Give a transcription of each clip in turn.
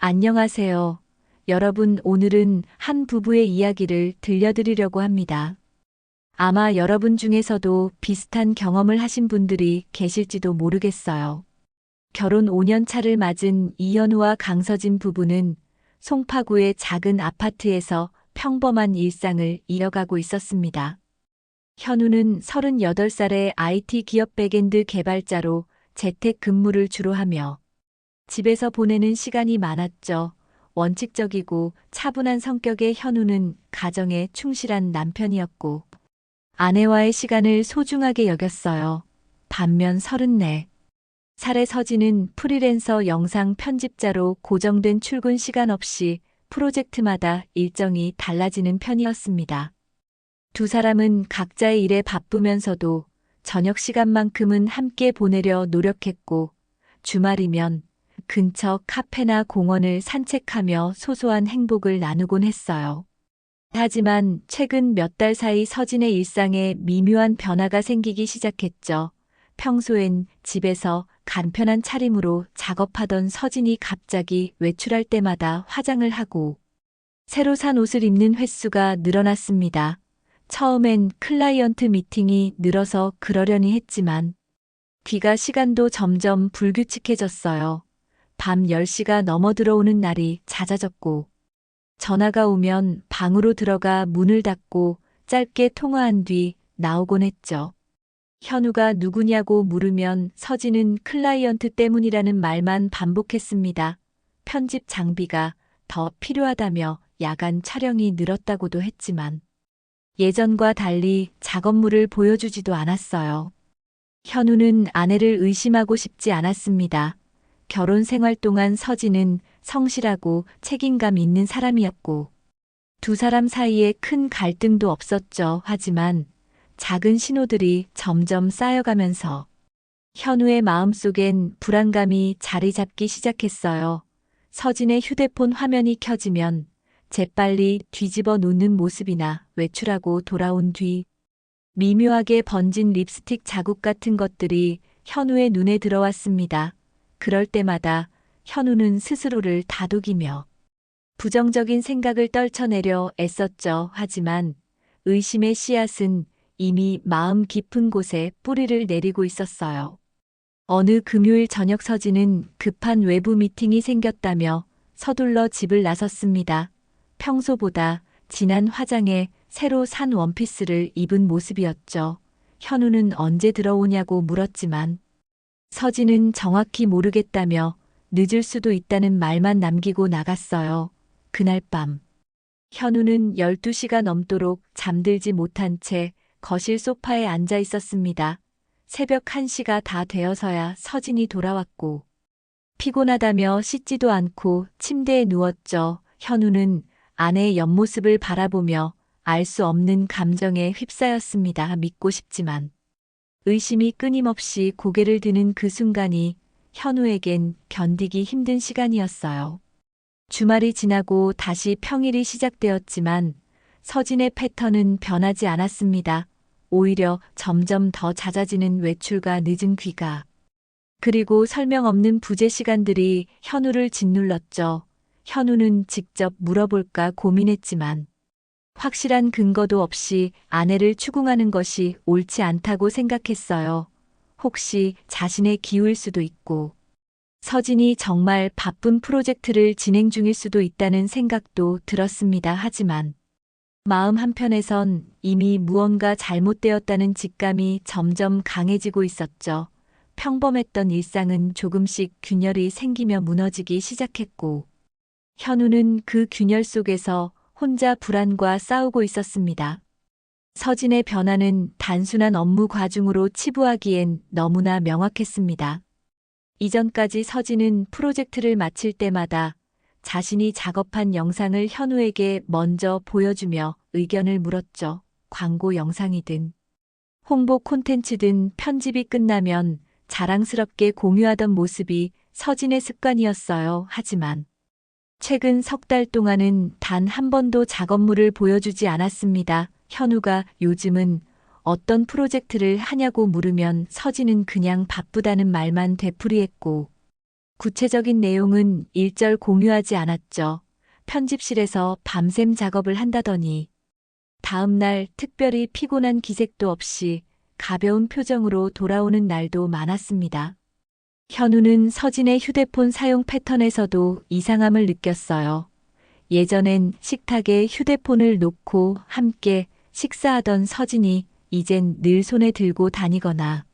안녕하세요. 여러분, 오늘은 한 부부의 이야기를 들려드리려고 합니다. 아마 여러분 중에서도 비슷한 경험을 하신 분들이 계실지도 모르겠어요. 결혼 5년 차를 맞은 이현우와 강서진 부부는 송파구의 작은 아파트에서 평범한 일상을 이어가고 있었습니다. 현우는 38살의 IT 기업 백엔드 개발자로 재택 근무를 주로 하며 집에서 보내는 시간이 많았죠. 원칙적이고 차분한 성격의 현우는 가정에 충실한 남편이었고 아내와의 시간을 소중하게 여겼어요. 반면 34살의 서진은 프리랜서 영상 편집자로 고정된 출근 시간 없이 프로젝트마다 일정이 달라지는 편이었습니다. 두 사람은 각자의 일에 바쁘면서도 저녁 시간만큼은 함께 보내려 노력했고 주말이면 근처 카페나 공원을 산책하며 소소한 행복을 나누곤 했어요. 하지만 최근 몇 달 사이 서진의 일상에 미묘한 변화가 생기기 시작했죠. 평소엔 집에서 간편한 차림으로 작업하던 서진이 갑자기 외출할 때마다 화장을 하고 새로 산 옷을 입는 횟수가 늘어났습니다. 처음엔 클라이언트 미팅이 늘어서 그러려니 했지만 귀가 시간도 점점 불규칙해졌어요. 밤 10시가 넘어 들어오는 날이 잦아졌고 전화가 오면 방으로 들어가 문을 닫고 짧게 통화한 뒤 나오곤 했죠. 현우가 누구냐고 물으면 서진은 클라이언트 때문이라는 말만 반복했습니다. 편집 장비가 더 필요하다며 야간 촬영이 늘었다고도 했지만 예전과 달리 작업물을 보여주지도 않았어요. 현우는 아내를 의심하고 싶지 않았습니다. 결혼 생활 동안 서진은 성실하고 책임감 있는 사람이었고 두 사람 사이에 큰 갈등도 없었죠. 하지만 작은 신호들이 점점 쌓여가면서 현우의 마음속엔 불안감이 자리 잡기 시작했어요. 서진의 휴대폰 화면이 켜지면 재빨리 뒤집어 놓는 모습이나 외출하고 돌아온 뒤 미묘하게 번진 립스틱 자국 같은 것들이 현우의 눈에 들어왔습니다. 그럴 때마다 현우는 스스로를 다독이며 부정적인 생각을 떨쳐내려 애썼죠. 하지만 의심의 씨앗은 이미 마음 깊은 곳에 뿌리를 내리고 있었어요. 어느 금요일 저녁 서진은 급한 외부 미팅이 생겼다며 서둘러 집을 나섰습니다. 평소보다 진한 화장에 새로 산 원피스를 입은 모습이었죠. 현우는 언제 들어오냐고 물었지만 서진은 정확히 모르겠다며 늦을 수도 있다는 말만 남기고 나갔어요. 그날 밤 현우는 12시가 넘도록 잠들지 못한 채 거실 소파에 앉아 있었습니다. 새벽 1시가 다 되어서야 서진이 돌아왔고 피곤하다며 씻지도 않고 침대에 누웠죠. 현우는 아내의 옆모습을 바라보며 알 수 없는 감정에 휩싸였습니다. 믿고 싶지만 의심이 끊임없이 고개를 드는 그 순간이 현우에겐 견디기 힘든 시간이었어요. 주말이 지나고 다시 평일이 시작되었지만 서진의 패턴은 변하지 않았습니다. 오히려 점점 더 잦아지는 외출과 늦은 귀가 그리고 설명 없는 부재 시간들이 현우를 짓눌렀죠. 현우는 직접 물어볼까 고민했지만 확실한 근거도 없이 아내를 추궁하는 것이 옳지 않다고 생각했어요. 혹시 자신의 기우일 수도 있고 서진이 정말 바쁜 프로젝트를 진행 중일 수도 있다는 생각도 들었습니다. 하지만 마음 한편에선 이미 무언가 잘못되었다는 직감이 점점 강해지고 있었죠. 평범했던 일상은 조금씩 균열이 생기며 무너지기 시작했고 현우는 그 균열 속에서 혼자 불안과 싸우고 있었습니다. 서진의 변화는 단순한 업무 과중으로 치부하기엔 너무나 명확했습니다. 이전까지 서진은 프로젝트를 마칠 때마다 자신이 작업한 영상을 현우에게 먼저 보여주며 의견을 물었죠. 광고 영상이든 홍보 콘텐츠든 편집이 끝나면 자랑스럽게 공유하던 모습이 서진의 습관이었어요. 하지만 최근 석 달 동안은 단 한 번도 작업물을 보여주지 않았습니다. 현우가 요즘은 어떤 프로젝트를 하냐고 물으면 서진은 그냥 바쁘다는 말만 되풀이했고 구체적인 내용은 일절 공유하지 않았죠. 편집실에서 밤샘 작업을 한다더니 다음 날 특별히 피곤한 기색도 없이 가벼운 표정으로 돌아오는 날도 많았습니다. 현우는 서진의 휴대폰 사용 패턴에서도 이상함을 느꼈어요. 예전엔 식탁에 휴대폰을 놓고 함께 식사하던 서진이 이젠 늘 손에 들고 다니거나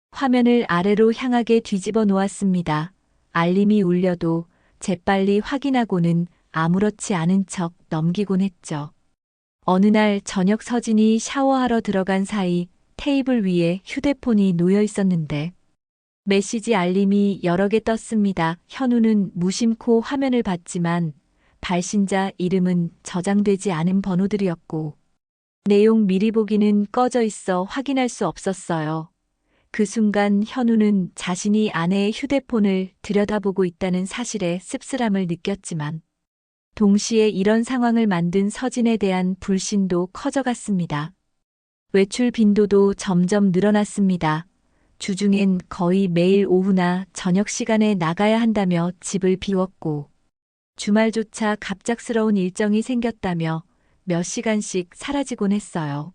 화면을 아래로 향하게 뒤집어 놓았습니다. 알림이 울려도 재빨리 확인하고는 아무렇지 않은 척 넘기곤 했죠. 어느 날 저녁 서진이 샤워하러 들어간 사이 테이블 위에 휴대폰이 놓여 있었는데 메시지 알림이 여러 개 떴습니다. 현우는 무심코 화면을 봤지만 발신자 이름은 저장되지 않은 번호들이었고 내용 미리 보기는 꺼져 있어 확인할 수 없었어요. 그 순간 현우는 자신이 아내의 휴대폰을 들여다보고 있다는 사실에 씁쓸함을 느꼈지만 동시에 이런 상황을 만든 서진에 대한 불신도 커져갔습니다. 외출 빈도도 점점 늘어났습니다. 주중엔 거의 매일 오후나 저녁 시간에 나가야 한다며 집을 비웠고 주말조차 갑작스러운 일정이 생겼다며 몇 시간씩 사라지곤 했어요.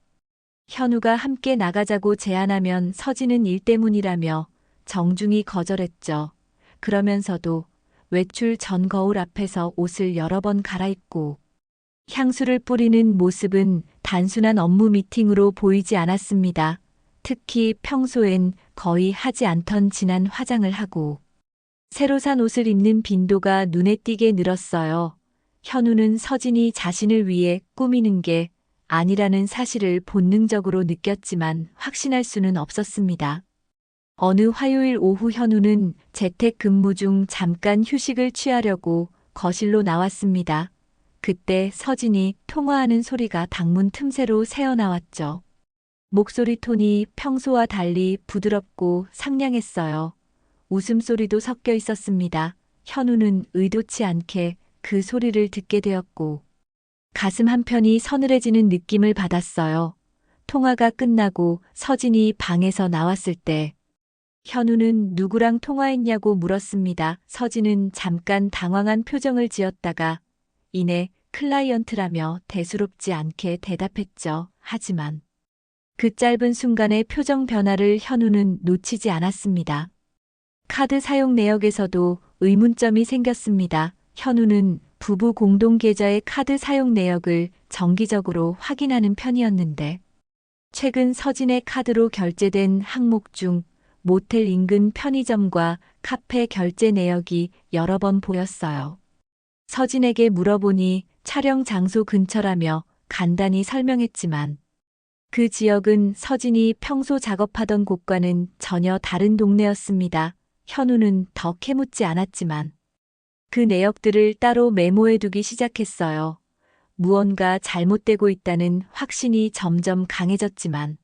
현우가 함께 나가자고 제안하면 서진은 일 때문이라며 정중히 거절했죠. 그러면서도 외출 전 거울 앞에서 옷을 여러 번 갈아입고 향수를 뿌리는 모습은 단순한 업무 미팅으로 보이지 않았습니다. 특히 평소엔 거의 하지 않던 진한 화장을 하고 새로 산 옷을 입는 빈도가 눈에 띄게 늘었어요. 현우는 서진이 자신을 위해 꾸미는 게 아니라는 사실을 본능적으로 느꼈지만 확신할 수는 없었습니다. 어느 화요일 오후 현우는 재택 근무 중 잠깐 휴식을 취하려고 거실로 나왔습니다. 그때 서진이 통화하는 소리가 방문 틈새로 새어나왔죠. 목소리 톤이 평소와 달리 부드럽고 상냥했어요. 웃음소리도 섞여 있었습니다. 현우는 의도치 않게 그 소리를 듣게 되었고 가슴 한편이 서늘해지는 느낌을 받았어요. 통화가 끝나고 서진이 방에서 나왔을 때 현우는 누구랑 통화했냐고 물었습니다. 서진은 잠깐 당황한 표정을 지었다가 이내 클라이언트라며 대수롭지 않게 대답했죠. 하지만 그 짧은 순간의 표정 변화를 현우는 놓치지 않았습니다. 카드 사용 내역에서도 의문점이 생겼습니다. 현우는 부부 공동 계좌의 카드 사용 내역을 정기적으로 확인하는 편이었는데 최근 서진의 카드로 결제된 항목 중 모텔 인근 편의점과 카페 결제 내역이 여러 번 보였어요. 서진에게 물어보니 촬영 장소 근처라며 간단히 설명했지만 그 지역은 서진이 평소 작업하던 곳과는 전혀 다른 동네였습니다. 현우는 더 캐묻지 않았지만 그 내역들을 따로 메모해두기 시작했어요. 무언가 잘못되고 있다는 확신이 점점 강해졌지만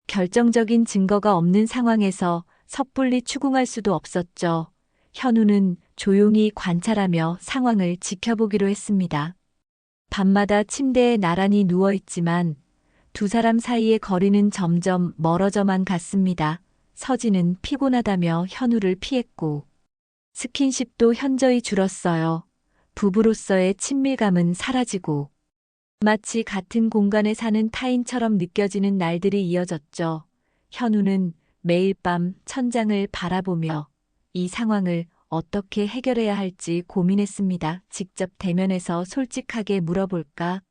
결정적인 증거가 없는 상황에서 섣불리 추궁할 수도 없었죠. 현우는 조용히 관찰하며 상황을 지켜보기로 했습니다. 밤마다 침대에 나란히 누워있지만 두 사람 사이의 거리는 점점 멀어져만 갔습니다. 서진은 피곤하다며 현우를 피했고 스킨십도 현저히 줄었어요. 부부로서의 친밀감은 사라지고 마치 같은 공간에 사는 타인처럼 느껴지는 날들이 이어졌죠. 현우는 매일 밤 천장을 바라보며 이 상황을 어떻게 해결해야 할지 고민했습니다. 직접 대면해서 솔직하게 물어볼까?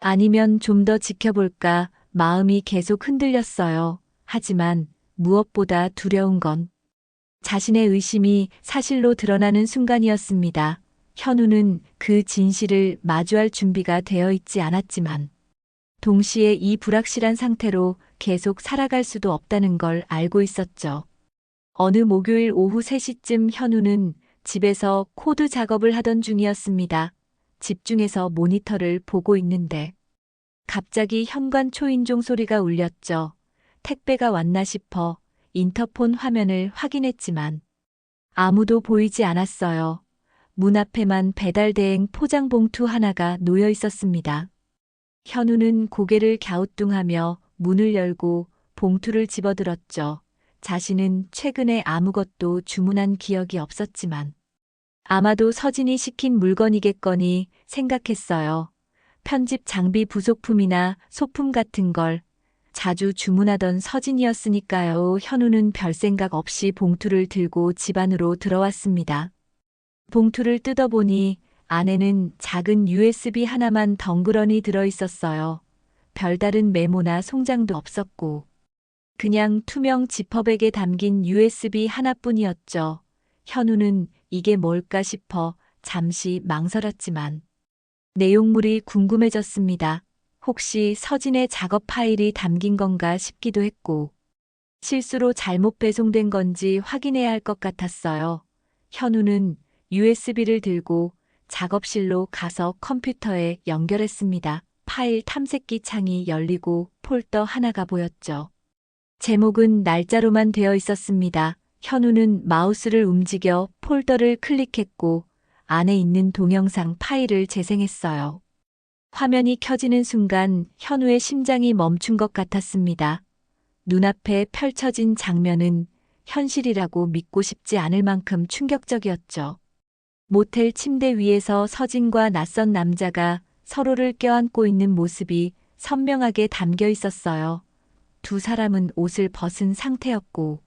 아니면 좀 더 지켜볼까? 마음이 계속 흔들렸어요. 하지만 무엇보다 두려운 건 자신의 의심이 사실로 드러나는 순간이었습니다. 현우는 그 진실을 마주할 준비가 되어 있지 않았지만 동시에 이 불확실한 상태로 계속 살아갈 수도 없다는 걸 알고 있었죠. 어느 목요일 오후 3시쯤 현우는 집에서 코드 작업을 하던 중이었습니다. 집중해서 모니터를 보고 있는데 갑자기 현관 초인종 소리가 울렸죠. 택배가 왔나 싶어 인터폰 화면을 확인했지만 아무도 보이지 않았어요. 문 앞에만 배달대행 포장 봉투 하나가 놓여 있었습니다. 현우는 고개를 갸우뚱하며 문을 열고 봉투를 집어들었죠. 자신은 최근에 아무것도 주문한 기억이 없었지만 아마도 서진이 시킨 물건이겠거니 생각했어요. 편집 장비 부속품이나 소품 같은 걸 자주 주문하던 서진이었으니까요. 현우는 별 생각 없이 봉투를 들고 집 안으로 들어왔습니다. 봉투를 뜯어보니 안에는 작은 USB 하나만 덩그러니 들어있었어요. 별다른 메모나 송장도 없었고 그냥 투명 지퍼백에 담긴 USB 하나뿐이었죠. 현우는 이게 뭘까 싶어 잠시 망설였지만 내용물이 궁금해졌습니다. 혹시 서진의 작업 파일이 담긴 건가 싶기도 했고 실수로 잘못 배송된 건지 확인해야 할 것 같았어요. 현우는 USB를 들고 작업실로 가서 컴퓨터에 연결했습니다. 파일 탐색기 창이 열리고 폴더 하나가 보였죠. 제목은 날짜로만 되어 있었습니다. 현우는 마우스를 움직여 폴더를 클릭했고 안에 있는 동영상 파일을 재생했어요. 화면이 켜지는 순간 현우의 심장이 멈춘 것 같았습니다. 눈앞에 펼쳐진 장면은 현실이라고 믿고 싶지 않을 만큼 충격적이었죠. 모텔 침대 위에서 서진과 낯선 남자가 서로를 껴안고 있는 모습이 선명하게 담겨 있었어요. 두 사람은 옷을 벗은 상태였고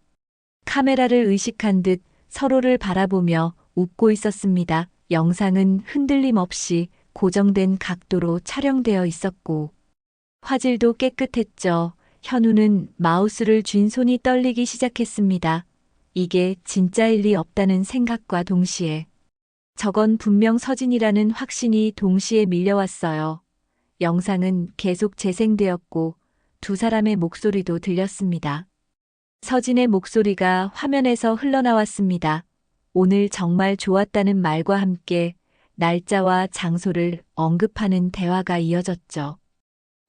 카메라를 의식한 듯 서로를 바라보며 웃고 있었습니다. 영상은 흔들림 없이 고정된 각도로 촬영되어 있었고 화질도 깨끗했죠. 현우는 마우스를 쥔 손이 떨리기 시작했습니다. 이게 진짜일 리 없다는 생각과 동시에 저건 분명 서진이라는 확신이 동시에 밀려왔어요. 영상은 계속 재생되었고 두 사람의 목소리도 들렸습니다. 서진의 목소리가 화면에서 흘러나왔습니다. 오늘 정말 좋았다는 말과 함께 날짜와 장소를 언급하는 대화가 이어졌죠.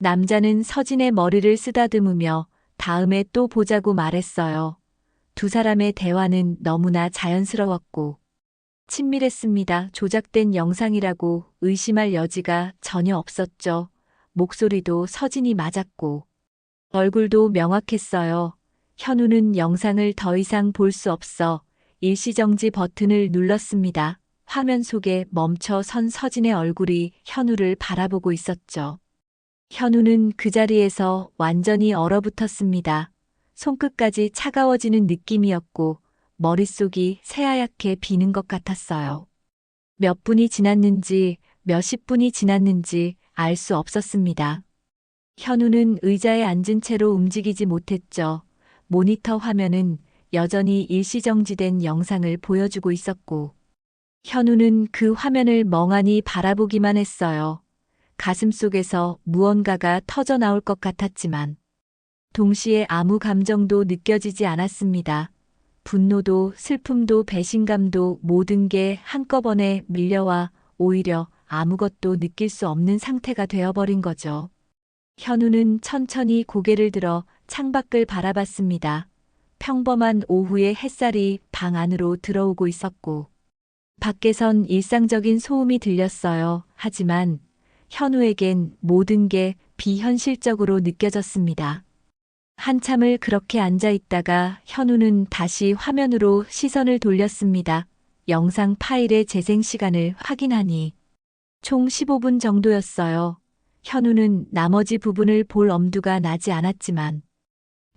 남자는 서진의 머리를 쓰다듬으며 다음에 또 보자고 말했어요. 두 사람의 대화는 너무나 자연스러웠고 친밀했습니다. 조작된 영상이라고 의심할 여지가 전혀 없었죠. 목소리도 서진이 맞았고 얼굴도 명확했어요. 현우는 영상을 더 이상 볼 수 없어 일시정지 버튼을 눌렀습니다. 화면 속에 멈춰 선 서진의 얼굴이 현우를 바라보고 있었죠. 현우는 그 자리에서 완전히 얼어붙었습니다. 손끝까지 차가워지는 느낌이었고 머릿속이 새하얗게 비는 것 같았어요. 몇 분이 지났는지 몇십 분이 지났는지 알 수 없었습니다. 현우는 의자에 앉은 채로 움직이지 못했죠. 모니터 화면은 여전히 일시정지된 영상을 보여주고 있었고 현우는 그 화면을 멍하니 바라보기만 했어요. 가슴속에서 무언가가 터져 나올 것 같았지만 동시에 아무 감정도 느껴지지 않았습니다. 분노도 슬픔도 배신감도 모든 게 한꺼번에 밀려와 오히려 아무것도 느낄 수 없는 상태가 되어버린 거죠. 현우는 천천히 고개를 들어 창밖을 바라봤습니다. 평범한 오후의 햇살이 방 안으로 들어오고 있었고 밖에선 일상적인 소음이 들렸어요. 하지만 현우에겐 모든 게 비현실적으로 느껴졌습니다. 한참을 그렇게 앉아 있다가 현우는 다시 화면으로 시선을 돌렸습니다. 영상 파일의 재생 시간을 확인하니 총 15분 정도였어요. 현우는 나머지 부분을 볼 엄두가 나지 않았지만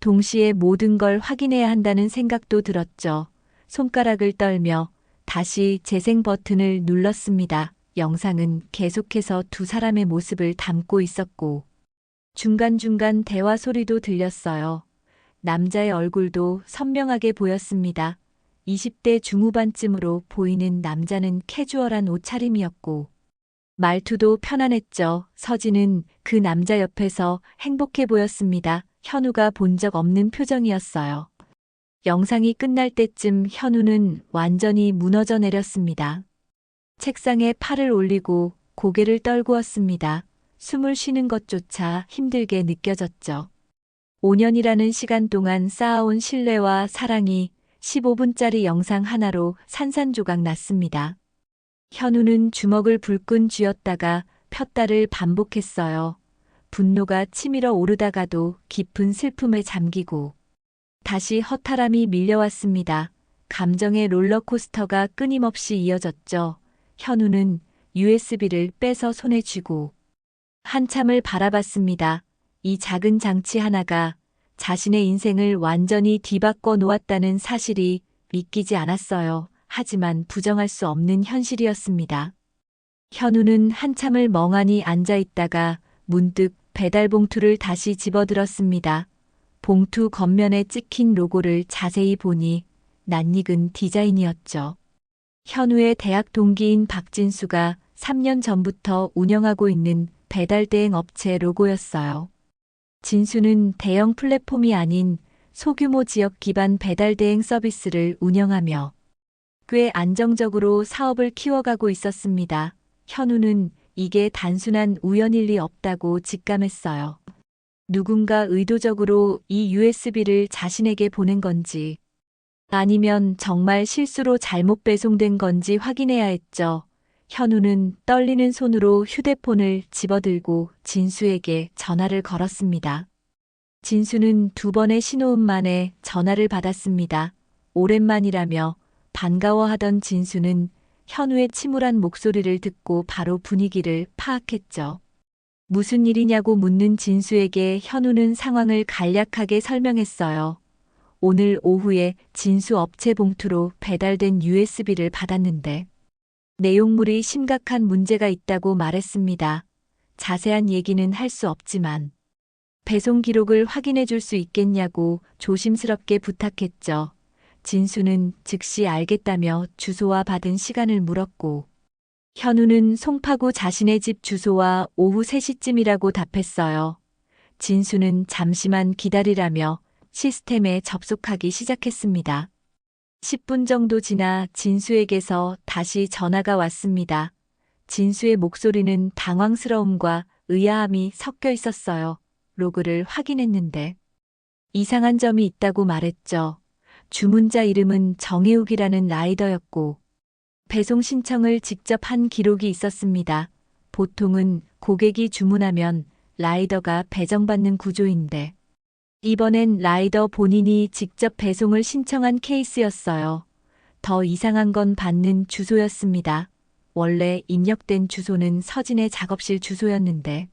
동시에 모든 걸 확인해야 한다는 생각도 들었죠. 손가락을 떨며 다시 재생 버튼을 눌렀습니다. 영상은 계속해서 두 사람의 모습을 담고 있었고 중간중간 대화 소리도 들렸어요. 남자의 얼굴도 선명하게 보였습니다. 20대 중후반쯤으로 보이는 남자는 캐주얼한 옷차림이었고 말투도 편안했죠. 서진은 그 남자 옆에서 행복해 보였습니다. 현우가 본 적 없는 표정이었어요. 영상이 끝날 때쯤 현우는 완전히 무너져 내렸습니다. 책상에 팔을 올리고 고개를 떨구었습니다. 숨을 쉬는 것조차 힘들게 느껴졌죠. 5년이라는 시간 동안 쌓아온 신뢰와 사랑이 15분짜리 영상 하나로 산산조각 났습니다. 현우는 주먹을 불끈 쥐었다가 폈다를 반복했어요. 분노가 치밀어 오르다가도 깊은 슬픔에 잠기고 다시 허탈함이 밀려왔습니다. 감정의 롤러코스터가 끊임없이 이어졌죠. 현우는 USB를 빼서 손에 쥐고 한참을 바라봤습니다. 이 작은 장치 하나가 자신의 인생을 완전히 뒤바꿔 놓았다는 사실이 믿기지 않았어요. 하지만 부정할 수 없는 현실이었습니다. 현우는 한참을 멍하니 앉아 있다가 문득 배달 봉투를 다시 집어들었습니다. 봉투 겉면에 찍힌 로고를 자세히 보니 낯익은 디자인이었죠. 현우의 대학 동기인 박진수가 3년 전부터 운영하고 있는 배달대행 업체 로고였어요. 진수는 대형 플랫폼이 아닌 소규모 지역 기반 배달대행 서비스를 운영하며 꽤 안정적으로 사업을 키워가고 있었습니다. 현우는 이게 단순한 우연일 리 없다고 직감했어요. 누군가 의도적으로 이 USB를 자신에게 보낸 건지 아니면 정말 실수로 잘못 배송된 건지 확인해야 했죠. 현우는 떨리는 손으로 휴대폰을 집어들고 진수에게 전화를 걸었습니다. 진수는 2번의 신호음 만에 전화를 받았습니다. 오랜만이라며 반가워하던 진수는 현우의 침울한 목소리를 듣고 바로 분위기를 파악했죠. 무슨 일이냐고 묻는 진수에게 현우는 상황을 간략하게 설명했어요. 오늘 오후에 진수 업체 봉투로 배달된 USB를 받았는데 내용물이 심각한 문제가 있다고 말했습니다. 자세한 얘기는 할 수 없지만 배송 기록을 확인해 줄 수 있겠냐고 조심스럽게 부탁했죠. 진수는 즉시 알겠다며 주소와 받은 시간을 물었고 현우는 송파구 자신의 집 주소와 오후 3시쯤이라고 답했어요. 진수는 잠시만 기다리라며 시스템에 접속하기 시작했습니다. 10분 정도 지나 진수에게서 다시 전화가 왔습니다. 진수의 목소리는 당황스러움과 의아함이 섞여 있었어요. 로그를 확인했는데 이상한 점이 있다고 말했죠. 주문자 이름은 정혜욱이라는 라이더였고 배송 신청을 직접 한 기록이 있었습니다. 보통은 고객이 주문하면 라이더가 배정받는 구조인데 이번엔 라이더 본인이 직접 배송을 신청한 케이스였어요. 더 이상한 건 받는 주소였습니다. 원래 입력된 주소는 서진의 작업실 주소였는데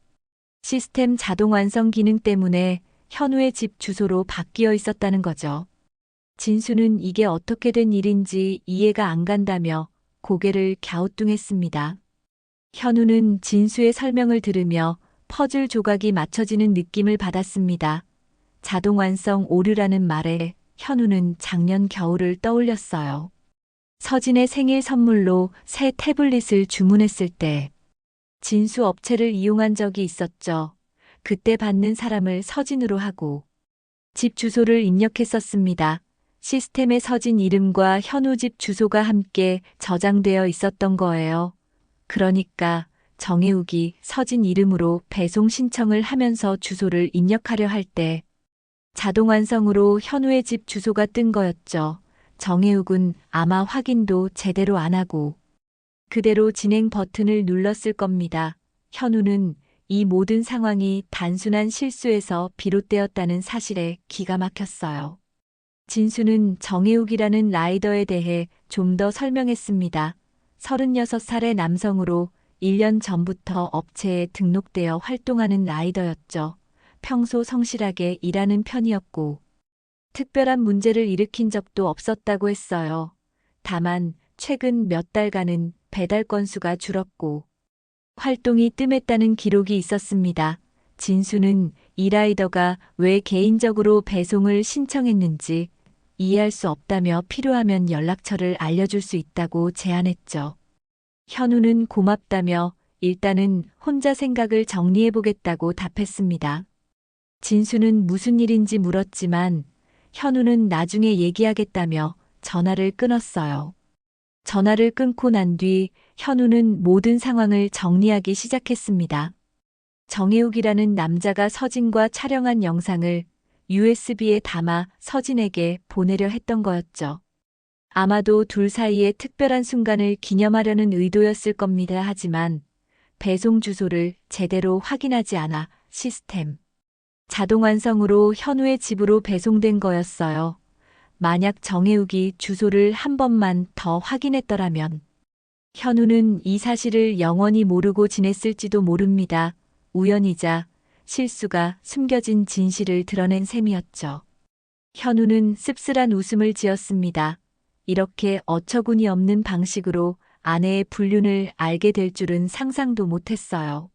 시스템 자동 완성 기능 때문에 현우의 집 주소로 바뀌어 있었다는 거죠. 진수는 이게 어떻게 된 일인지 이해가 안 간다며 고개를 갸우뚱했습니다. 현우는 진수의 설명을 들으며 퍼즐 조각이 맞춰지는 느낌을 받았습니다. 자동 완성 오류라는 말에 현우는 작년 겨울을 떠올렸어요. 서진의 생일 선물로 새 태블릿을 주문했을 때 진수 업체를 이용한 적이 있었죠. 그때 받는 사람을 서진으로 하고 집 주소를 입력했었습니다. 시스템에 서진 이름과 현우 집 주소가 함께 저장되어 있었던 거예요. 그러니까 정혜욱이 서진 이름으로 배송 신청을 하면서 주소를 입력하려 할 때 자동 완성으로 현우의 집 주소가 뜬 거였죠. 정혜욱은 아마 확인도 제대로 안 하고 그대로 진행 버튼을 눌렀을 겁니다. 현우는 이 모든 상황이 단순한 실수에서 비롯되었다는 사실에 기가 막혔어요. 진수는 정혜욱이라는 라이더에 대해 좀 더 설명했습니다. 36살의 남성으로 1년 전부터 업체에 등록되어 활동하는 라이더였죠. 평소 성실하게 일하는 편이었고 특별한 문제를 일으킨 적도 없었다고 했어요. 다만 최근 몇 달간은 배달 건수가 줄었고 활동이 뜸했다는 기록이 있었습니다. 진수는 이 라이더가 왜 개인적으로 배송을 신청했는지 이해할 수 없다며 필요하면 연락처를 알려줄 수 있다고 제안했죠. 현우는 고맙다며 일단은 혼자 생각을 정리해보겠다고 답했습니다. 진수는 무슨 일인지 물었지만 현우는 나중에 얘기하겠다며 전화를 끊었어요. 전화를 끊고 난 뒤 현우는 모든 상황을 정리하기 시작했습니다. 정혜욱이라는 남자가 서진과 촬영한 영상을 USB에 담아 서진에게 보내려 했던 거였죠. 아마도 둘 사이의 특별한 순간을 기념하려는 의도였을 겁니다. 하지만 배송 주소를 제대로 확인하지 않아 시스템 자동 완성으로 현우의 집으로 배송된 거였어요. 만약 정혜욱이 주소를 한 번만 더 확인했더라면 현우는 이 사실을 영원히 모르고 지냈을지도 모릅니다. 우연이자 실수가 숨겨진 진실을 드러낸 셈이었죠. 현우는 씁쓸한 웃음을 지었습니다. 이렇게 어처구니 없는 방식으로 아내의 불륜을 알게 될 줄은 상상도 못했어요.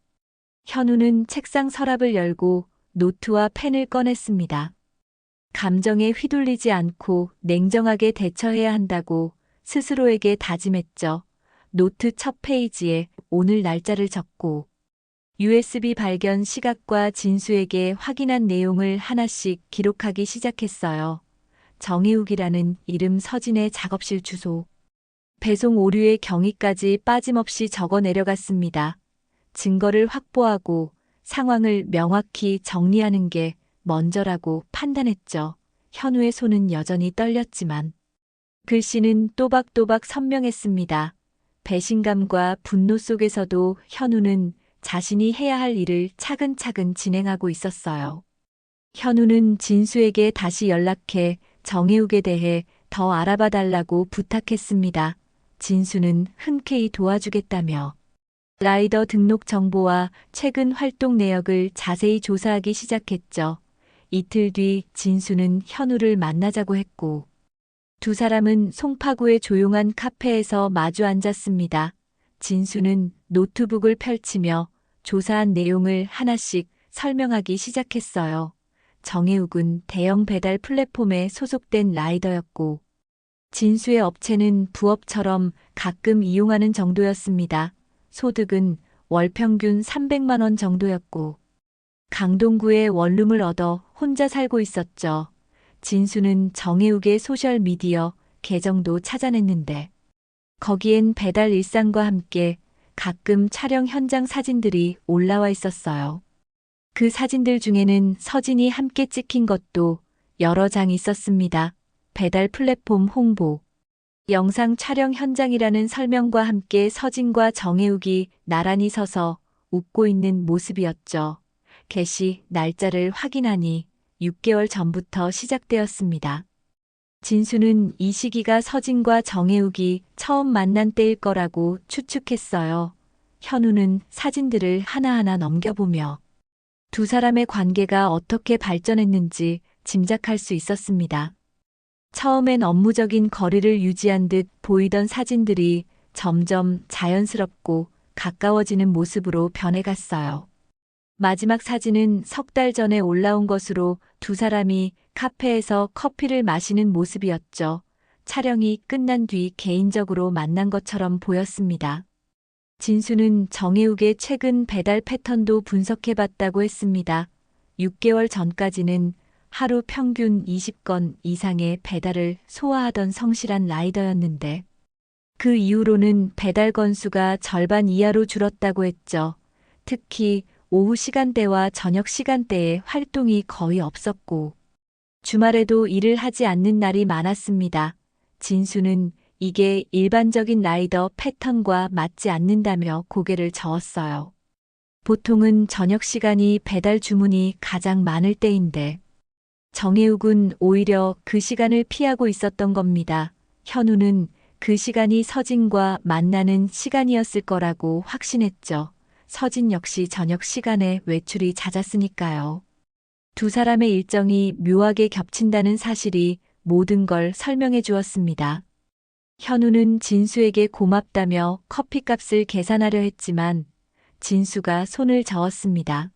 현우는 책상 서랍을 열고 노트와 펜을 꺼냈습니다. 감정에 휘둘리지 않고 냉정하게 대처해야 한다고 스스로에게 다짐했죠. 노트 첫 페이지에 오늘 날짜를 적고 USB 발견 시각과 진수에게 확인한 내용을 하나씩 기록하기 시작했어요. 정혜욱이라는 이름, 서진의 작업실 주소, 배송 오류의 경위까지 빠짐없이 적어 내려갔습니다. 증거를 확보하고 상황을 명확히 정리하는 게 먼저라고 판단했죠. 현우의 손은 여전히 떨렸지만 글씨는 또박또박 선명했습니다. 배신감과 분노 속에서도 현우는 자신이 해야 할 일을 차근차근 진행하고 있었어요. 현우는 진수에게 다시 연락해 정혜욱에 대해 더 알아봐 달라고 부탁했습니다. 진수는 흔쾌히 도와주겠다며 라이더 등록 정보와 최근 활동 내역을 자세히 조사하기 시작했죠. 이틀 뒤 진수는 현우를 만나자고 했고 두 사람은 송파구의 조용한 카페에서 마주 앉았습니다. 진수는 노트북을 펼치며 조사한 내용을 하나씩 설명하기 시작했어요. 정혜욱은 대형 배달 플랫폼에 소속된 라이더였고 진수의 업체는 부업처럼 가끔 이용하는 정도였습니다. 소득은 월 평균 300만 원 정도였고 강동구에 원룸을 얻어 혼자 살고 있었죠. 진수는 정혜욱의 소셜미디어 계정도 찾아냈는데 거기엔 배달 일상과 함께 가끔 촬영 현장 사진들이 올라와 있었어요. 그 사진들 중에는 서진이 함께 찍힌 것도 여러 장 있었습니다. 배달 플랫폼 홍보, 영상 촬영 현장이라는 설명과 함께 서진과 정혜욱이 나란히 서서 웃고 있는 모습이었죠. 게시 날짜를 확인하니 6개월 전부터 시작되었습니다. 진수는 이 시기가 서진과 정혜욱이 처음 만난 때일 거라고 추측했어요. 현우는 사진들을 하나하나 넘겨보며 두 사람의 관계가 어떻게 발전했는지 짐작할 수 있었습니다. 처음엔 업무적인 거리를 유지한 듯 보이던 사진들이 점점 자연스럽고 가까워지는 모습으로 변해갔어요. 마지막 사진은 석 달 전에 올라온 것으로 두 사람이 카페에서 커피를 마시는 모습이었죠. 촬영이 끝난 뒤 개인적으로 만난 것처럼 보였습니다. 진수는 정혜욱의 최근 배달 패턴도 분석해봤다고 했습니다. 6개월 전까지는 하루 평균 20건 이상의 배달을 소화하던 성실한 라이더였는데 그 이후로는 배달 건수가 절반 이하로 줄었다고 했죠. 특히 오후 시간대와 저녁 시간대에 활동이 거의 없었고 주말에도 일을 하지 않는 날이 많았습니다. 진수는 이게 일반적인 라이더 패턴과 맞지 않는다며 고개를 저었어요. 보통은 저녁 시간이 배달 주문이 가장 많을 때인데 정혜욱은 오히려 그 시간을 피하고 있었던 겁니다. 현우는 그 시간이 서진과 만나는 시간이었을 거라고 확신했죠. 서진 역시 저녁 시간에 외출이 잦았으니까요. 두 사람의 일정이 묘하게 겹친다는 사실이 모든 걸 설명해 주었습니다. 현우는 진수에게 고맙다며 커피값을 계산하려 했지만 진수가 손을 저었습니다.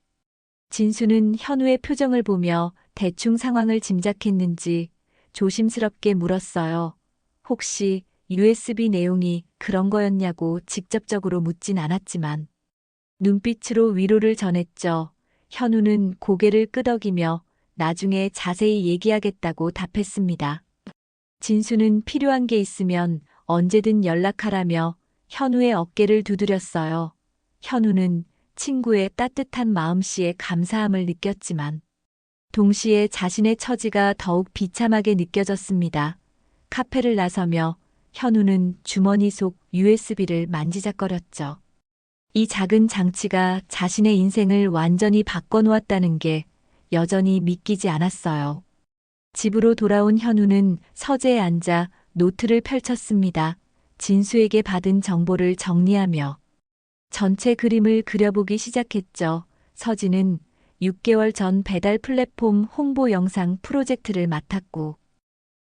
진수는 현우의 표정을 보며 대충 상황을 짐작했는지 조심스럽게 물었어요. 혹시 USB 내용이 그런 거였냐고 직접적으로 묻진 않았지만 눈빛으로 위로를 전했죠. 현우는 고개를 끄덕이며 나중에 자세히 얘기하겠다고 답했습니다. 진수는 필요한 게 있으면 언제든 연락하라며 현우의 어깨를 두드렸어요. 현우는 친구의 따뜻한 마음씨에 감사함을 느꼈지만 동시에 자신의 처지가 더욱 비참하게 느껴졌습니다. 카페를 나서며 현우는 주머니 속 USB를 만지작거렸죠. 이 작은 장치가 자신의 인생을 완전히 바꿔놓았다는 게 여전히 믿기지 않았어요. 집으로 돌아온 현우는 서재에 앉아 노트를 펼쳤습니다. 진수에게 받은 정보를 정리하며 전체 그림을 그려보기 시작했죠. 서진은 6개월 전 배달 플랫폼 홍보 영상 프로젝트를 맡았고,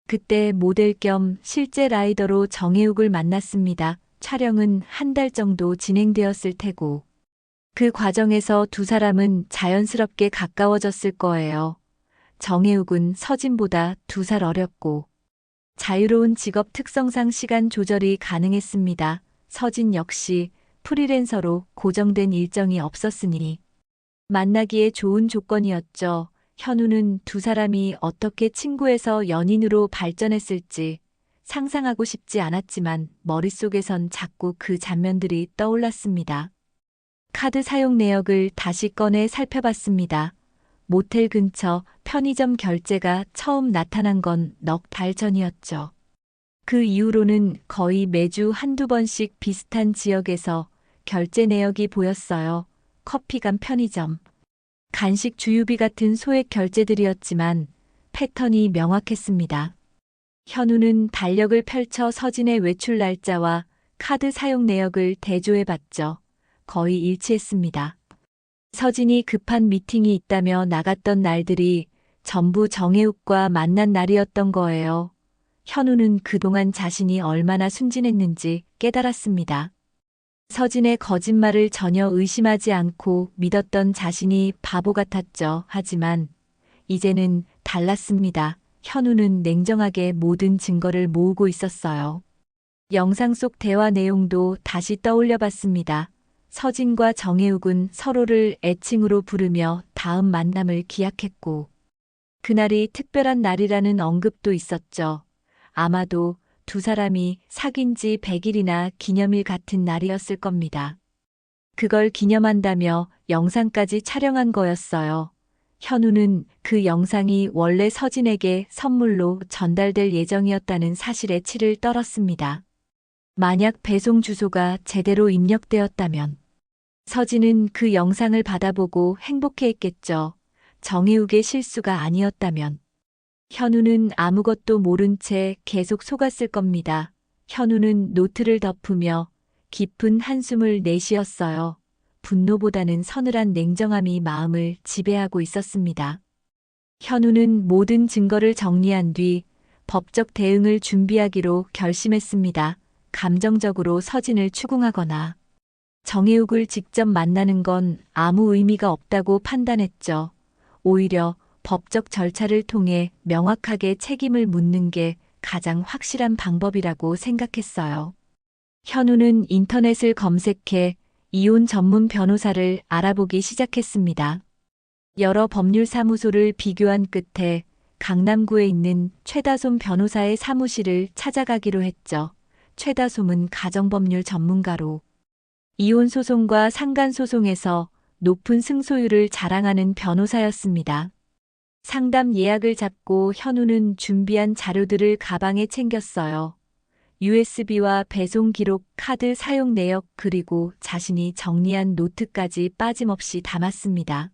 그때 모델 겸 실제 라이더로 정혜욱을 만났습니다. 촬영은 한 달 정도 진행되었을 테고, 그 과정에서 두 사람은 자연스럽게 가까워졌을 거예요. 정혜욱은 서진보다 2살 어렸고, 자유로운 직업 특성상 시간 조절이 가능했습니다. 서진 역시 프리랜서로 고정된 일정이 없었으니 만나기에 좋은 조건이었죠. 현우는 두 사람이 어떻게 친구에서 연인으로 발전했을지 상상하고 싶지 않았지만 머릿속에선 자꾸 그 장면들이 떠올랐습니다. 카드 사용 내역을 다시 꺼내 살펴봤습니다. 모텔 근처 편의점 결제가 처음 나타난 건 넉 달 전이었죠. 그 이후로는 거의 매주 한두 번씩 비슷한 지역에서 결제 내역이 보였어요. 커피관 편의점, 간식 주유비 같은 소액 결제들이었지만 패턴이 명확했습니다. 현우는 달력을 펼쳐 서진의 외출 날짜와 카드 사용 내역을 대조해봤죠. 거의 일치했습니다. 서진이 급한 미팅이 있다며 나갔던 날들이 전부 정혜욱과 만난 날이었던 거예요. 현우는 그동안 자신이 얼마나 순진했는지 깨달았습니다. 서진의 거짓말을 전혀 의심하지 않고 믿었던 자신이 바보 같았죠. 하지만 이제는 달랐습니다. 현우는 냉정하게 모든 증거를 모으고 있었어요. 영상 속 대화 내용도 다시 떠올려 봤습니다. 서진과 정혜욱은 서로를 애칭으로 부르며 다음 만남을 기약했고, 그날이 특별한 날이라는 언급도 있었죠. 아마도 두 사람이 사귄 지 100일이나 기념일 같은 날이었을 겁니다. 그걸 기념한다며 영상까지 촬영한 거였어요. 현우는 그 영상이 원래 서진에게 선물로 전달될 예정이었다는 사실에 치를 떨었습니다. 만약 배송 주소가 제대로 입력되었다면 서진은 그 영상을 받아보고 행복해했겠죠. 정혜욱의 실수가 아니었다면 현우는 아무것도 모른 채 계속 속았을 겁니다. 현우는 노트를 덮으며 깊은 한숨을 내쉬었어요. 분노보다는 서늘한 냉정함이 마음을 지배하고 있었습니다. 현우는 모든 증거를 정리한 뒤 법적 대응을 준비하기로 결심했습니다. 감정적으로 서진을 추궁하거나 정혜욱을 직접 만나는 건 아무 의미가 없다고 판단했죠. 오히려 법적 절차를 통해 명확하게 책임을 묻는 게 가장 확실한 방법이라고 생각했어요. 현우는 인터넷을 검색해 이혼 전문 변호사를 알아보기 시작했습니다. 여러 법률사무소를 비교한 끝에 강남구에 있는 최다솜 변호사의 사무실을 찾아가기로 했죠. 최다솜은 가정법률 전문가로 이혼소송과 상간소송에서 높은 승소율을 자랑하는 변호사였습니다. 상담 예약을 잡고 현우는 준비한 자료들을 가방에 챙겼어요. USB와 배송 기록, 카드 사용 내역, 그리고 자신이 정리한 노트까지 빠짐없이 담았습니다.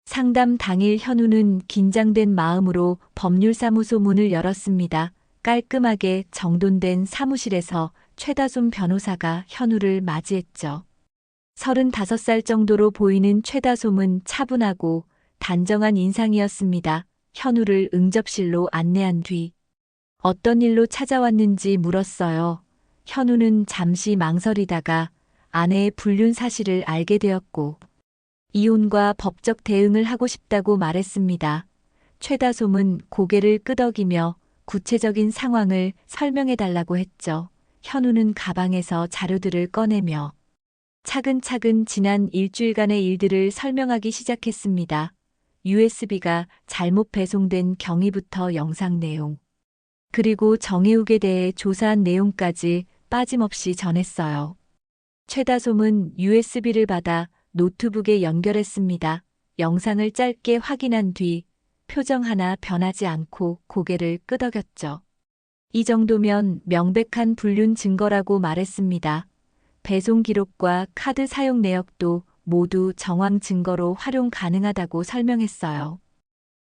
상담 당일 현우는 긴장된 마음으로 법률사무소 문을 열었습니다. 깔끔하게 정돈된 사무실에서 최다솜 변호사가 현우를 맞이했죠. 35살 정도로 보이는 최다솜은 차분하고 단정한 인상이었습니다. 현우를 응접실로 안내한 뒤 어떤 일로 찾아왔는지 물었어요. 현우는 잠시 망설이다가 아내의 불륜 사실을 알게 되었고 이혼과 법적 대응을 하고 싶다고 말했습니다. 최다솜은 고개를 끄덕이며 구체적인 상황을 설명해 달라고 했죠. 현우는 가방에서 자료들을 꺼내며 차근차근 지난 일주일간의 일들을 설명하기 시작했습니다. USB가 잘못 배송된 경위부터 영상 내용, 그리고 정혜욱에 대해 조사한 내용까지 빠짐없이 전했어요. 최다솜은 USB를 받아 노트북에 연결했습니다. 영상을 짧게 확인한 뒤 표정 하나 변하지 않고 고개를 끄덕였죠. 이 정도면 명백한 불륜 증거라고 말했습니다. 배송 기록과 카드 사용 내역도 모두 정황 증거로 활용 가능하다고 설명했어요.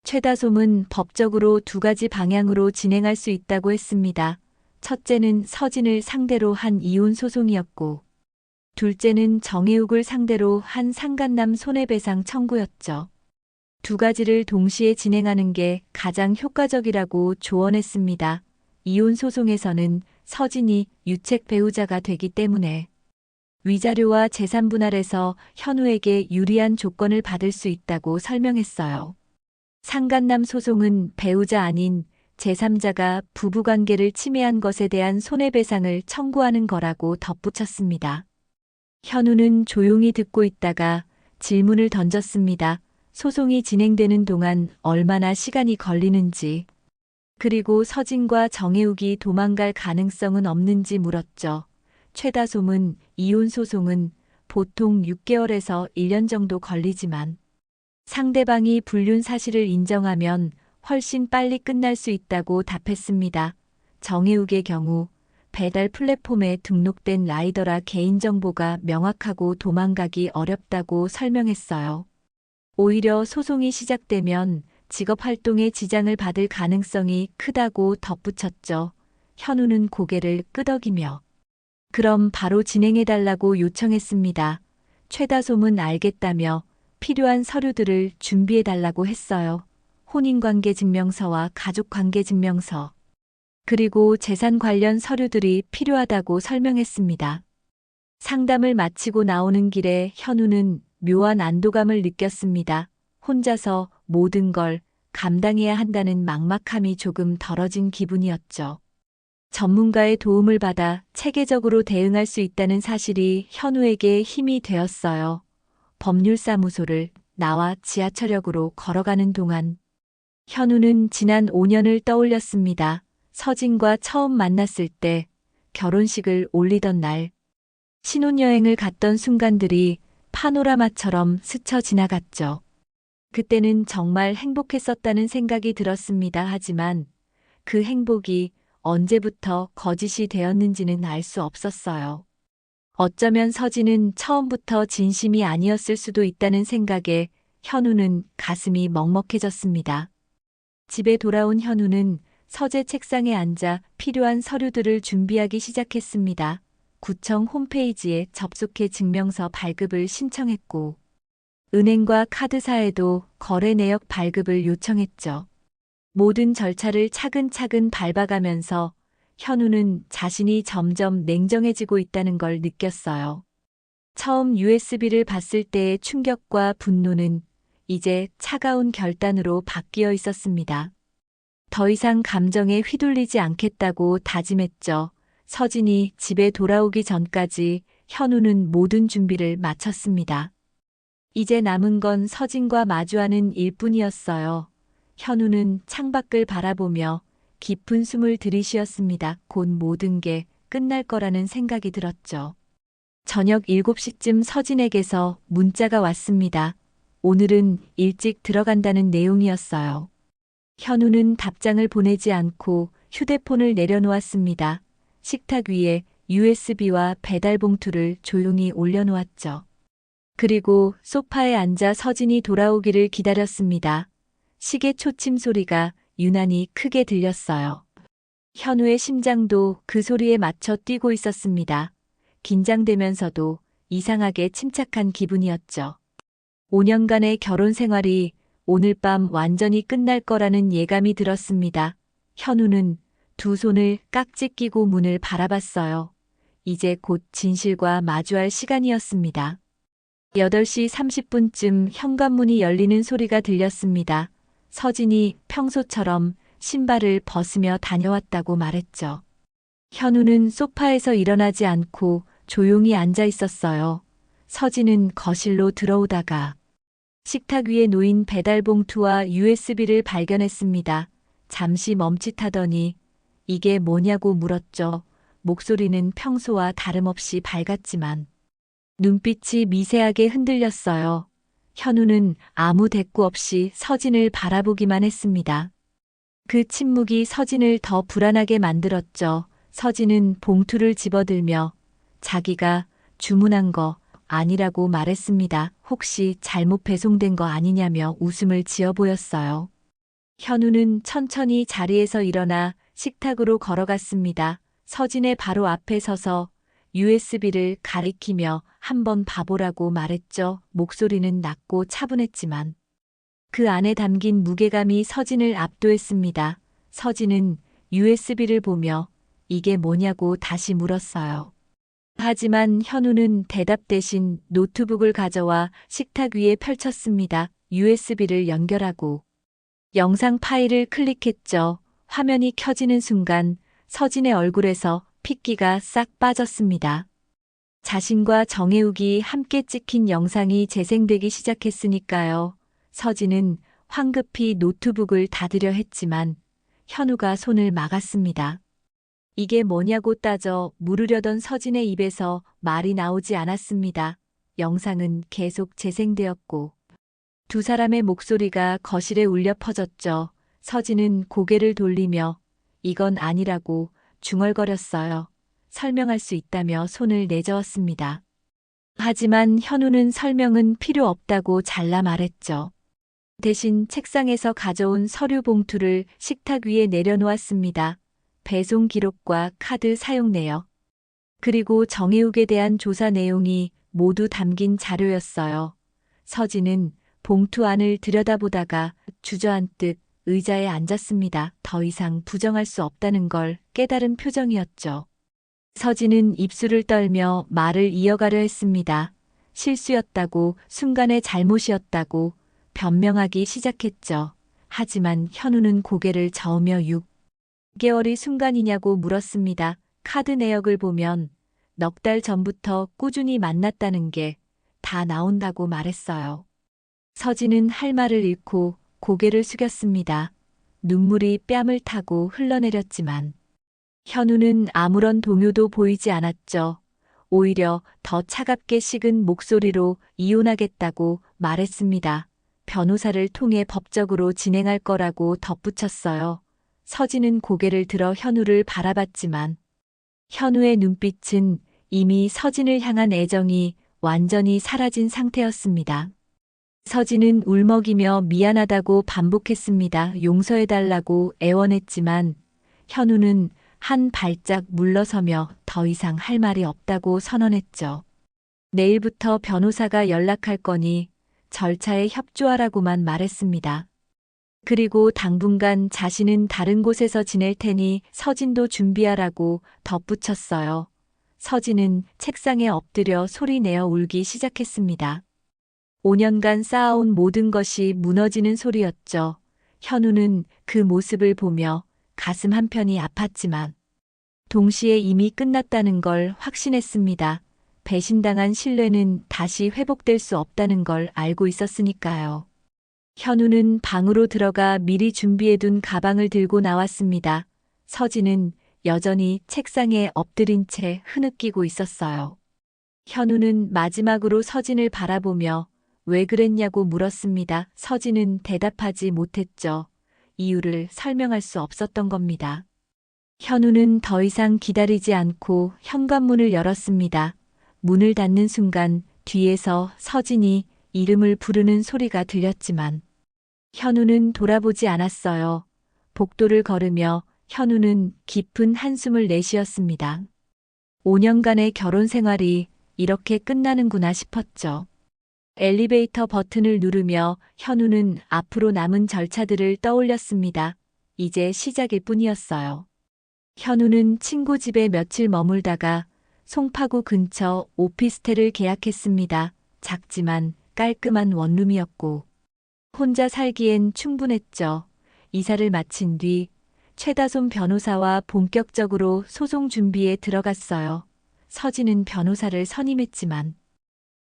최다솜은 법적으로 두 가지 방향으로 진행할 수 있다고 했습니다. 첫째는 서진을 상대로 한 이혼 소송이었고, 둘째는 정혜욱을 상대로 한 상간남 손해배상 청구였죠. 두 가지를 동시에 진행하는 게 가장 효과적이라고 조언했습니다. 이혼 소송에서는 서진이 유책 배우자가 되기 때문에 위자료와 재산 분할에서 현우에게 유리한 조건을 받을 수 있다고 설명했어요. 상간남 소송은 배우자 아닌 제3자가 부부관계를 침해한 것에 대한 손해배상을 청구하는 거라고 덧붙였습니다. 현우는 조용히 듣고 있다가 질문을 던졌습니다. 소송이 진행되는 동안 얼마나 시간이 걸리는지, 그리고 서진과 정혜욱이 도망갈 가능성은 없는지 물었죠. 최다솜은 이혼 소송은 보통 6개월에서 1년 정도 걸리지만 상대방이 불륜 사실을 인정하면 훨씬 빨리 끝날 수 있다고 답했습니다. 정혜욱의 경우 배달 플랫폼에 등록된 라이더라 개인정보가 명확하고 도망가기 어렵다고 설명했어요. 오히려 소송이 시작되면 직업활동에 지장을 받을 가능성이 크다고 덧붙였죠. 현우는 고개를 끄덕이며 그럼 바로 진행해달라고 요청했습니다. 최다솜은 알겠다며 필요한 서류들을 준비해달라고 했어요. 혼인관계증명서와 가족관계증명서, 그리고 재산 관련 서류들이 필요하다고 설명했습니다. 상담을 마치고 나오는 길에 현우는 묘한 안도감을 느꼈습니다. 혼자서 모든 걸 감당해야 한다는 막막함이 조금 덜어진 기분이었죠. 전문가의 도움을 받아 체계적으로 대응할 수 있다는 사실이 현우에게 힘이 되었어요. 법률사무소를 나와 지하철역으로 걸어가는 동안 현우는 지난 5년을 떠올렸습니다. 서진과 처음 만났을 때, 결혼식을 올리던 날, 신혼여행을 갔던 순간들이 파노라마처럼 스쳐 지나갔죠. 그때는 정말 행복했었다는 생각이 들었습니다. 하지만 그 행복이 언제부터 거짓이 되었는지는 알 수 없었어요. 어쩌면 서진은 처음부터 진심이 아니었을 수도 있다는 생각에 현우는 가슴이 먹먹해졌습니다. 집에 돌아온 현우는 서재 책상에 앉아 필요한 서류들을 준비하기 시작했습니다. 구청 홈페이지에 접속해 증명서 발급을 신청했고, 은행과 카드사에도 거래 내역 발급을 요청했죠. 모든 절차를 차근차근 밟아가면서 현우는 자신이 점점 냉정해지고 있다는 걸 느꼈어요. 처음 USB를 봤을 때의 충격과 분노는 이제 차가운 결단으로 바뀌어 있었습니다. 더 이상 감정에 휘둘리지 않겠다고 다짐했죠. 서진이 집에 돌아오기 전까지 현우는 모든 준비를 마쳤습니다. 이제 남은 건 서진과 마주하는 일뿐이었어요. 현우는 창밖을 바라보며 깊은 숨을 들이쉬었습니다. 곧 모든 게 끝날 거라는 생각이 들었죠. 저녁 7시쯤 서진에게서 문자가 왔습니다. 오늘은 일찍 들어간다는 내용이었어요. 현우는 답장을 보내지 않고 휴대폰을 내려놓았습니다. 식탁 위에 USB와 배달 봉투를 조용히 올려놓았죠. 그리고 소파에 앉아 서진이 돌아오기를 기다렸습니다. 시계 초침 소리가 유난히 크게 들렸어요. 현우의 심장도 그 소리에 맞춰 뛰고 있었습니다. 긴장되면서도 이상하게 침착한 기분이었죠. 5년간의 결혼 생활이 오늘 밤 완전히 끝날 거라는 예감이 들었습니다. 현우는 두 손을 깍지 끼고 문을 바라봤어요. 이제 곧 진실과 마주할 시간이었습니다. 8시 30분쯤 현관문이 열리는 소리가 들렸습니다. 서진이 평소처럼 신발을 벗으며 다녀왔다고 말했죠. 현우는 소파에서 일어나지 않고 조용히 앉아 있었어요. 서진은 거실로 들어오다가 식탁 위에 놓인 배달 봉투와 USB를 발견했습니다. 잠시 멈칫하더니 이게 뭐냐고 물었죠. 목소리는 평소와 다름없이 밝았지만 눈빛이 미세하게 흔들렸어요. 현우는 아무 대꾸 없이 서진을 바라보기만 했습니다. 그 침묵이 서진을 더 불안하게 만들었죠. 서진은 봉투를 집어들며 자기가 주문한 거 아니라고 말했습니다. 혹시 잘못 배송된 거 아니냐며 웃음을 지어 보였어요. 현우는 천천히 자리에서 일어나 식탁으로 걸어갔습니다. 서진의 바로 앞에 서서 USB를 가리키며 한번 봐보라고 말했죠. 목소리는 낮고 차분했지만 그 안에 담긴 무게감이 서진을 압도했습니다. 서진은 USB를 보며 이게 뭐냐고 다시 물었어요. 하지만 현우는 대답 대신 노트북을 가져와 식탁 위에 펼쳤습니다. USB를 연결하고 영상 파일을 클릭했죠. 화면이 켜지는 순간 서진의 얼굴에서 핏기가 싹 빠졌습니다. 자신과 정혜욱이 함께 찍힌 영상이 재생되기 시작했으니까요. 서진은 황급히 노트북을 닫으려 했지만 현우가 손을 막았습니다. 이게 뭐냐고 따져 물으려던 서진의 입에서 말이 나오지 않았습니다. 영상은 계속 재생되었고 두 사람의 목소리가 거실에 울려 퍼졌죠. 서진은 고개를 돌리며 이건 아니라고 중얼거렸어요. 설명할 수 있다며 손을 내저었습니다. 하지만 현우는 설명은 필요 없다고 잘라 말했죠. 대신 책상에서 가져온 서류 봉투를 식탁 위에 내려놓았습니다. 배송 기록과 카드 사용 내역, 그리고 정혜욱에 대한 조사 내용이 모두 담긴 자료였어요. 서진은 봉투 안을 들여다보다가 주저앉듯 의자에 앉았습니다. 더 이상 부정할 수 없다는 걸 깨달은 표정이었죠. 서진은 입술을 떨며 말을 이어가려 했습니다. 실수였다고, 순간의 잘못이었다고 변명하기 시작했죠. 하지만 현우는 고개를 저으며 6개월이 순간이냐고 물었습니다. 카드 내역을 보면 넉 달 전부터 꾸준히 만났다는 게 다 나온다고 말했어요. 서진은 할 말을 잃고 고개를 숙였습니다. 눈물이 뺨을 타고 흘러내렸지만 현우는 아무런 동요도 보이지 않았죠. 오히려 더 차갑게 식은 목소리로 이혼하겠다고 말했습니다. 변호사를 통해 법적으로 진행할 거라고 덧붙였어요. 서진은 고개를 들어 현우를 바라봤지만 현우의 눈빛은 이미 서진을 향한 애정이 완전히 사라진 상태였습니다. 서진은 울먹이며 미안하다고 반복했습니다. 용서해달라고 애원했지만 현우는 한 발짝 물러서며 더 이상 할 말이 없다고 선언했죠. 내일부터 변호사가 연락할 거니 절차에 협조하라고만 말했습니다. 그리고 당분간 자신은 다른 곳에서 지낼 테니 서진도 준비하라고 덧붙였어요. 서진은 책상에 엎드려 소리내어 울기 시작했습니다. 5년간 쌓아온 모든 것이 무너지는 소리였죠. 현우는 그 모습을 보며 가슴 한편이 아팠지만 동시에 이미 끝났다는 걸 확신했습니다. 배신당한 신뢰는 다시 회복될 수 없다는 걸 알고 있었으니까요. 현우는 방으로 들어가 미리 준비해둔 가방을 들고 나왔습니다. 서진은 여전히 책상에 엎드린 채 흐느끼고 있었어요. 현우는 마지막으로 서진을 바라보며 왜 그랬냐고 물었습니다. 서진은 대답하지 못했죠. 이유를 설명할 수 없었던 겁니다. 현우는 더 이상 기다리지 않고 현관문을 열었습니다. 문을 닫는 순간 뒤에서 서진이 이름을 부르는 소리가 들렸지만 현우는 돌아보지 않았어요. 복도를 걸으며 현우는 깊은 한숨을 내쉬었습니다. 5년간의 결혼 생활이 이렇게 끝나는구나 싶었죠. 엘리베이터 버튼을 누르며 현우는 앞으로 남은 절차들을 떠올렸습니다. 이제 시작일 뿐이었어요. 현우는 친구 집에 며칠 머물다가 송파구 근처 오피스텔을 계약했습니다. 작지만 깔끔한 원룸이었고 혼자 살기엔 충분했죠. 이사를 마친 뒤 최다솜 변호사와 본격적으로 소송 준비에 들어갔어요. 서진은 변호사를 선임했지만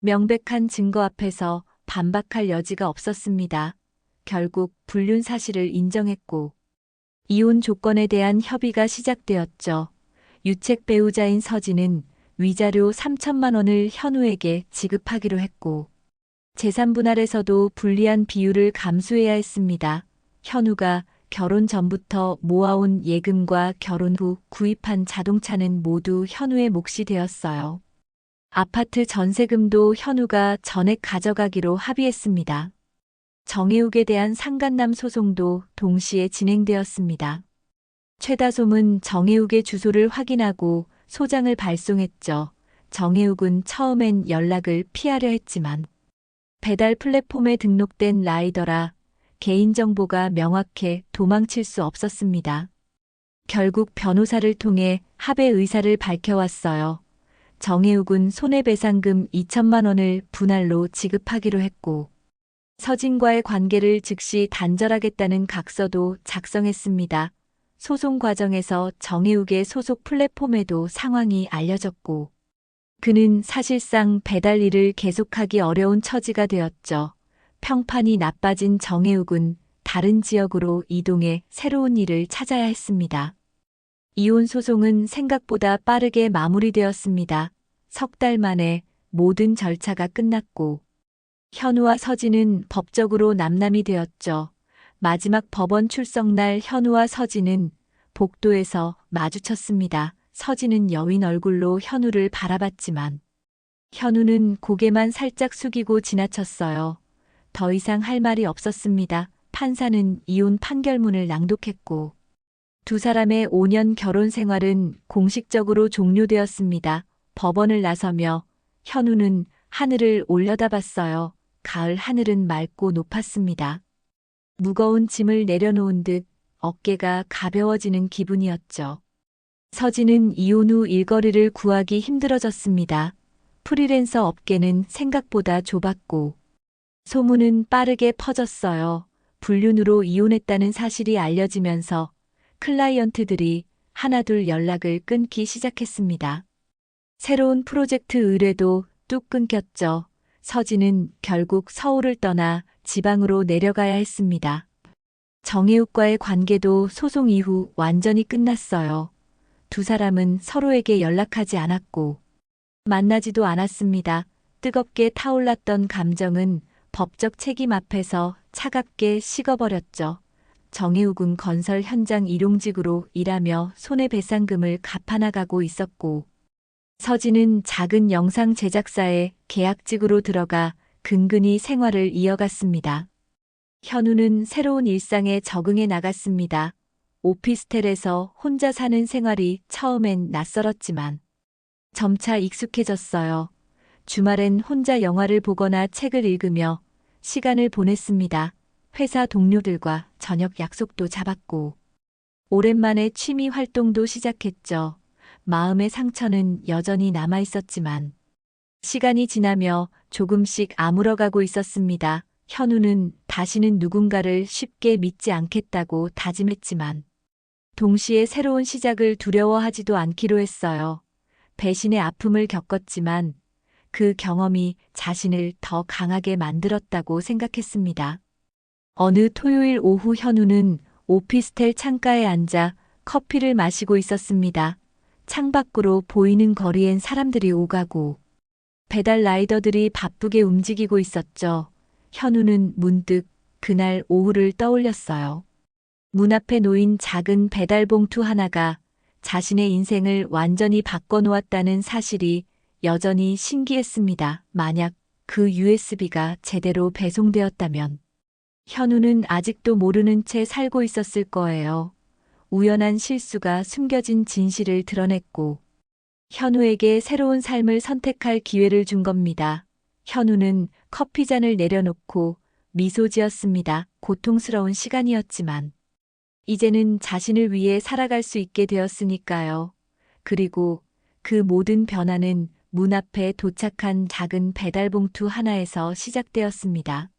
명백한 증거 앞에서 반박할 여지가 없었습니다. 결국 불륜 사실을 인정했고 이혼 조건에 대한 협의가 시작되었죠. 유책 배우자인 서진은 위자료 3천만 원을 현우에게 지급하기로 했고 재산 분할에서도 불리한 비율을 감수해야 했습니다. 현우가 결혼 전부터 모아온 예금과 결혼 후 구입한 자동차는 모두 현우의 몫이 되었어요. 아파트 전세금도 현우가 전액 가져가기로 합의했습니다. 정혜욱에 대한 상간남 소송도 동시에 진행되었습니다. 최다솜은 정혜욱의 주소를 확인하고 소장을 발송했죠. 정혜욱은 처음엔 연락을 피하려 했지만 배달 플랫폼에 등록된 라이더라 개인정보가 명확해 도망칠 수 없었습니다. 결국 변호사를 통해 합의 의사를 밝혀왔어요. 정혜욱은 손해배상금 2천만 원을 분할로 지급하기로 했고 서진과의 관계를 즉시 단절하겠다는 각서도 작성했습니다. 소송 과정에서 정혜욱의 소속 플랫폼에도 상황이 알려졌고 그는 사실상 배달 일을 계속하기 어려운 처지가 되었죠. 평판이 나빠진 정혜욱은 다른 지역으로 이동해 새로운 일을 찾아야 했습니다. 이혼 소송은 생각보다 빠르게 마무리되었습니다. 석 달 만에 모든 절차가 끝났고 현우와 서진은 법적으로 남남이 되었죠. 마지막 법원 출석날 현우와 서진은 복도에서 마주쳤습니다. 서진은 여윈 얼굴로 현우를 바라봤지만 현우는 고개만 살짝 숙이고 지나쳤어요. 더 이상 할 말이 없었습니다. 판사는 이혼 판결문을 낭독했고 두 사람의 5년 결혼 생활은 공식적으로 종료되었습니다. 법원을 나서며 현우는 하늘을 올려다봤어요. 가을 하늘은 맑고 높았습니다. 무거운 짐을 내려놓은 듯 어깨가 가벼워지는 기분이었죠. 서진은 이혼 후 일거리를 구하기 힘들어졌습니다. 프리랜서 업계는 생각보다 좁았고 소문은 빠르게 퍼졌어요. 불륜으로 이혼했다는 사실이 알려지면서 클라이언트들이 하나둘 연락을 끊기 시작했습니다. 새로운 프로젝트 의뢰도 뚝 끊겼죠. 서진은 결국 서울을 떠나 지방으로 내려가야 했습니다. 정혜욱과의 관계도 소송 이후 완전히 끝났어요. 두 사람은 서로에게 연락하지 않았고 만나지도 않았습니다. 뜨겁게 타올랐던 감정은 법적 책임 앞에서 차갑게 식어버렸죠. 정혜욱은 건설 현장 일용직으로 일하며 손해배상금을 갚아나가고 있었고 서진은 작은 영상 제작사에 계약직으로 들어가 근근히 생활을 이어갔습니다. 현우는 새로운 일상에 적응해 나갔습니다. 오피스텔에서 혼자 사는 생활이 처음엔 낯설었지만 점차 익숙해졌어요. 주말엔 혼자 영화를 보거나 책을 읽으며 시간을 보냈습니다. 회사 동료들과 저녁 약속도 잡았고 오랜만에 취미 활동도 시작했죠. 마음의 상처는 여전히 남아 있었지만 시간이 지나며 조금씩 아물어가고 있었습니다. 현우는 다시는 누군가를 쉽게 믿지 않겠다고 다짐했지만 동시에 새로운 시작을 두려워하지도 않기로 했어요. 배신의 아픔을 겪었지만 그 경험이 자신을 더 강하게 만들었다고 생각했습니다. 어느 토요일 오후 현우는 오피스텔 창가에 앉아 커피를 마시고 있었습니다. 창밖으로 보이는 거리엔 사람들이 오가고 배달 라이더들이 바쁘게 움직이고 있었죠. 현우는 문득 그날 오후를 떠올렸어요. 문 앞에 놓인 작은 배달 봉투 하나가 자신의 인생을 완전히 바꿔놓았다는 사실이 여전히 신기했습니다. 만약 그 USB가 제대로 배송되었다면 현우는 아직도 모르는 채 살고 있었을 거예요. 우연한 실수가 숨겨진 진실을 드러냈고 현우에게 새로운 삶을 선택할 기회를 준 겁니다. 현우는 커피잔을 내려놓고 미소 지었습니다. 고통스러운 시간이었지만 이제는 자신을 위해 살아갈 수 있게 되었으니까요. 그리고 그 모든 변화는 문 앞에 도착한 작은 배달 봉투 하나에서 시작되었습니다.